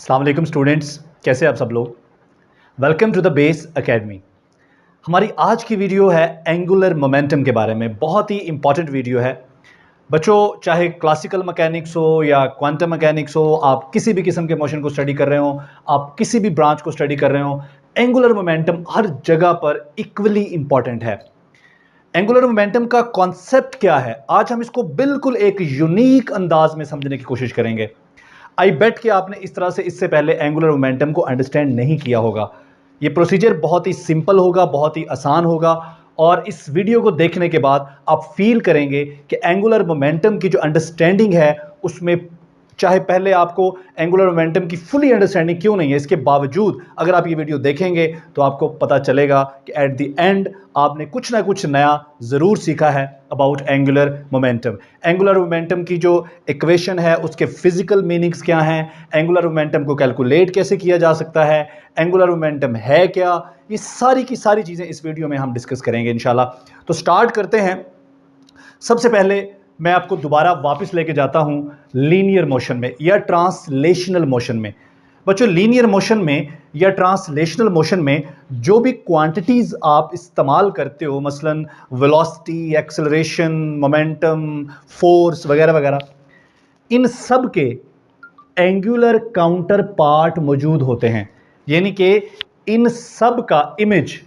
अस्सलाम वालेकुम स्टूडेंट्स, कैसे आप सब लोग। Welcome to the base academy. हमारी आज की वीडियो है एंगुलर मोमेंटम के बारे में। बहुत ही इंपॉर्टेंट वीडियो है बच्चों। चाहे क्लासिकल मैकेनिक्स हो या क्वांटम मैकेनिक्स हो, आप किसी भी किस्म के मोशन को स्टडी कर रहे हो, आप किसी भी ब्रांच को स्टडी कर रहे हो, एंगुलर मोमेंटम हर जगह पर इक्वली इंपॉर्टेंट है। एंगुलर मोमेंटम का कॉन्सेप्ट क्या है, आज हम इसको बिल्कुल एक यूनिक अंदाज में समझने की कोशिश करेंगे। आई बेट कि आपने इस तरह से इससे पहले एंगुलर मोमेंटम को अंडरस्टैंड नहीं किया होगा। ये प्रोसीजर बहुत ही सिंपल होगा, बहुत ही आसान होगा, और इस वीडियो को देखने के बाद आप फील करेंगे कि एंगुलर मोमेंटम की जो अंडरस्टैंडिंग है उसमें, चाहे पहले आपको एंगुलर मोमेंटम की फुली अंडरस्टैंडिंग क्यों नहीं है, इसके बावजूद अगर आप ये वीडियो देखेंगे तो आपको पता चलेगा कि एट द एंड आपने कुछ ना कुछ नया ज़रूर सीखा है about angular momentum. Angular momentum की जो इक्वेशन है उसके फिजिकल मीनिंग्स क्या हैं, एंगुलर मोमेंटम को कैलकुलेट कैसे किया जा सकता है, एंगुलर मोमेंटम है क्या, ये सारी की सारी चीज़ें इस वीडियो में हम डिस्कस करेंगे इंशाल्लाह। तो स्टार्ट करते हैं। सबसे पहले मैं आपको दोबारा वापस लेके जाता हूं लीनियर मोशन में या ट्रांसलेशनल मोशन में। बच्चों, लीनियर मोशन में या ट्रांसलेशनल मोशन में जो भी क्वांटिटीज़ आप इस्तेमाल करते हो, मसलन वेलोसिटी, एक्सेलरेशन, मोमेंटम, फोर्स वगैरह वगैरह, इन सब के एंगुलर काउंटर पार्ट मौजूद होते हैं। यानी कि इन सब का इमेज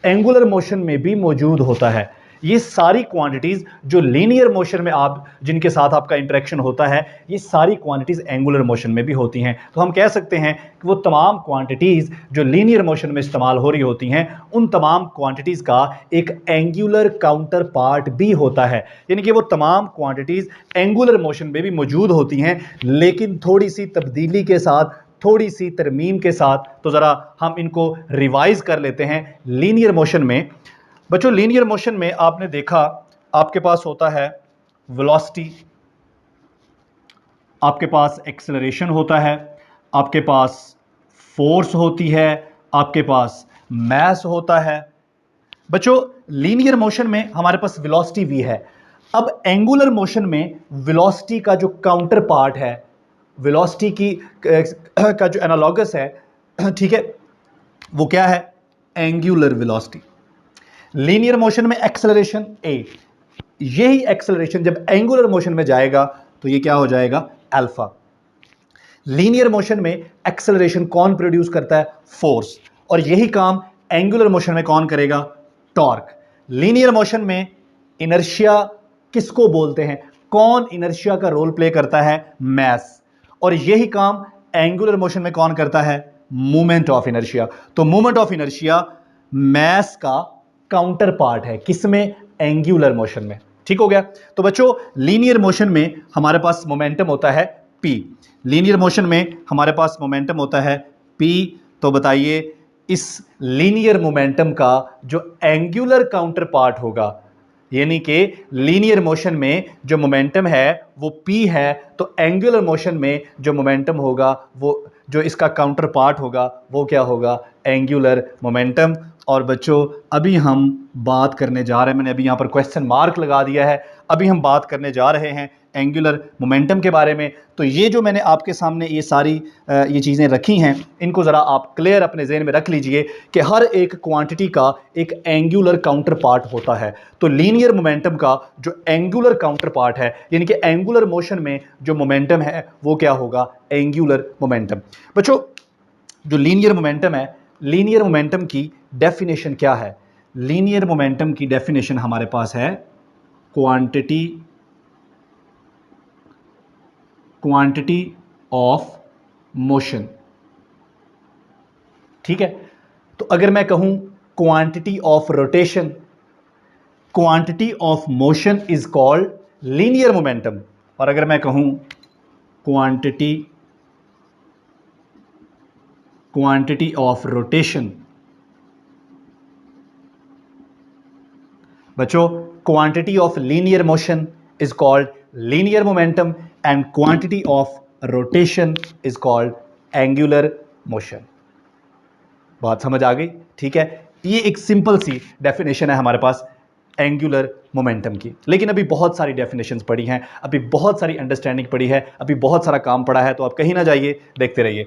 एंगुलर मोशन में भी मौजूद होता है। ये सारी क्वांटिटीज जो लीनियर मोशन में आप जिनके साथ आपका इंटरेक्शन होता है, ये सारी क्वांटिटीज एंगुलर मोशन में भी होती हैं। तो हम कह सकते हैं कि वो तमाम क्वांटिटीज जो लीनियर मोशन में इस्तेमाल हो रही होती हैं, उन तमाम क्वांटिटीज का एक एंगुलर काउंटर पार्ट भी होता है। यानी कि वो तमाम क्वांटिटीज एंगुलर मोशन में भी मौजूद होती हैं, लेकिन थोड़ी सी तब्दीली के साथ, थोड़ी सी तरमीम के साथ। तो ज़रा हम इनको रिवाइज कर लेते हैं। लीनियर मोशन में बच्चों, लीनियर मोशन में आपने देखा आपके पास होता है वेलोसिटी, आपके पास एक्सेलरेशन होता है, आपके पास फोर्स होती है, आपके पास मास होता है। बच्चों, लीनियर मोशन में हमारे पास वेलोसिटी भी है। अब एंगुलर मोशन में वेलोसिटी का जो काउंटर पार्ट है, वेलोसिटी की का जो एनालॉगस है, ठीक है, वो क्या है? Angular velocity. लीनियर मोशन में एक्सेलरेशन ए, यही एक्सेलरेशन जब एंगुलर मोशन में जाएगा तो ये क्या हो जाएगा? अल्फा। लीनियर मोशन में एक्सेलरेशन कौन प्रोड्यूस करता है? फोर्स। और यही काम एंगुलर मोशन में कौन करेगा? टॉर्क। लीनियर मोशन में इनर्शिया किसको बोलते हैं? कौन इनर्शिया का रोल प्ले करता है? मास। और यही काम एंगुलर मोशन में कौन करता है? Movement of inertia. तो मूवमेंट ऑफ इनर्शिया मास का काउंटर पार्ट है, किसमें? एंगुलर मोशन में। ठीक हो गया। तो बच्चों, लीनियर मोशन में हमारे पास मोमेंटम होता है P। लीनियर मोशन में हमारे पास मोमेंटम होता है P। तो बताइए, इस लीनियर मोमेंटम का जो एंगुलर काउंटर पार्ट होगा, यानी कि लीनियर मोशन में जो मोमेंटम है वो P है, तो एंगुलर मोशन में जो मोमेंटम होगा, वो जो इसका काउंटर पार्ट होगा, वो क्या होगा? Angular momentum. और बच्चों, अभी हम बात करने जा रहे हैं, मैंने अभी यहाँ पर क्वेश्चन मार्क लगा दिया है, अभी हम बात करने जा रहे हैं एंगुलर मोमेंटम के बारे में। तो ये जो मैंने आपके सामने ये सारी ये चीज़ें रखी हैं, इनको ज़रा आप क्लियर अपने ज़हन में रख लीजिए कि हर एक क्वांटिटी का एक एंगुलर काउंटर पार्ट होता है। तो लीनियर मोमेंटम का जो एंगुलर काउंटर पार्ट है, यानी कि एंगुलर मोशन में जो मोमेंटम है वो क्या होगा? Angular momentum. बच्चों, जो लीनियर मोमेंटम है, लीनियर मोमेंटम की डेफिनेशन क्या है? लीनियर मोमेंटम की डेफिनेशन हमारे पास है क्वांटिटी ऑफ मोशन। ठीक है। तो अगर मैं कहूं quantity of rotation, quantity of motion is called linear momentum. और अगर मैं कहूं क्वांटिटी ऑफ रोटेशन, बच्चों, quantity of linear motion is called linear momentum and quantity of rotation is called angular motion. बात समझ आ गई? ठीक है। ये एक सिंपल सी डेफिनेशन है हमारे पास एंगुलर मोमेंटम की, लेकिन अभी बहुत सारी डेफिनेशंस पड़ी हैं, अभी बहुत सारी अंडरस्टैंडिंग पड़ी है, अभी बहुत सारा काम पड़ा है। तो आप कहीं ना जाइए, देखते रहिए।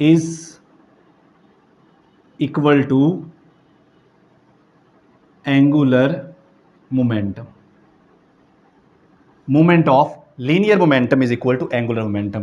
is equal to angular momentum. Moment of linear momentum is equal to angular momentum.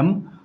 m،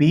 p،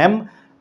m.